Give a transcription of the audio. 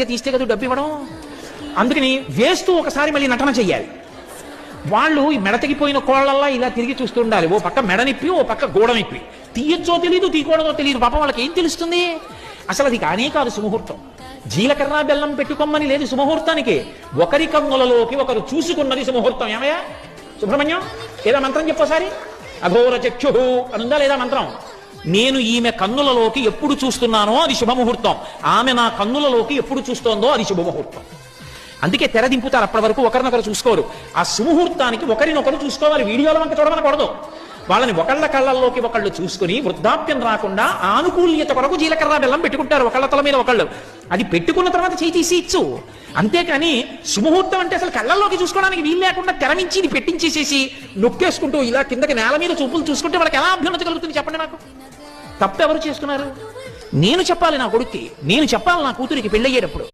తీస్తే కదా డబ్బు ఇవ్వడం. అందుకని వేస్తూ ఒకసారి మళ్ళీ నటన చెయ్యాలి. వాళ్ళు ఈ మెడతగిపోయిన కోళ్ళల్లా ఇలా తిరిగి చూస్తుండాలి. ఓ పక్క మెడనిప్పి ఓ పక్క గోడనిప్పి. తీయచ్చో తెలియదు, తీయకూడదో తెలియదు. పాపం వాళ్ళకి ఏం తెలుస్తుంది? అసలు అది కానే కాదు సుముహూర్తం. జీలకర్ర బెల్లం పెట్టుకోమని లేదు సుముహూర్తానికి. ఒకరి కన్నులలోకి ఒకరు చూసుకున్నది సుముహూర్తం. ఏమయ్యా సుబ్రహ్మణ్యం, ఏదా మంత్రం చెప్పోసారి. అఘోర చక్షు అనుందా లేదా మంత్రం? నేను ఈమె కన్నులలోకి ఎప్పుడు చూస్తున్నానో అది శుభముహూర్తం. ఆమె నా కన్నులలోకి ఎప్పుడు చూస్తోందో అది శుభముహూర్తం. అందుకే తెర దింపుతారు. అప్పటి వరకు ఒకరినొకరు చూసుకోరు. ఆ సుముహూర్తానికి ఒకరినొకరు చూసుకోవాలి. వీడియోల వంక చూడమనకూడదు. వాళ్ళని ఒకళ్ళ కళ్ళల్లోకి ఒకళ్ళు చూసుకుని వృద్ధాప్యం రాకుండా ఆనుకూల్యత కొరకు జీలకర్ర బెల్లం పెట్టుకుంటారు ఒకళ్ళ తల మీద ఒకళ్ళు. అది పెట్టుకున్న తర్వాత చేయి తీసి ఇచ్చు. అంతేకాని సుముహూర్తం అంటే అసలు కళ్ళల్లోకి చూసుకోవడానికి వీలు లేకుండా తెరమించి ఇది పెట్టించేసేసి నొక్కేసుకుంటూ ఇలా కిందకి నేల మీద చూపులు చూసుకుంటే వాళ్ళకి ఎలా అభ్యున్నతి కలుగుతుంది చెప్పండి నాకు? తప్పు ఎవరు చేస్తున్నారు? నేను చెప్పాలి నా కొడుక్కి, నేను చెప్పాలి నా కూతురికి పెళ్ళయ్యేటప్పుడు.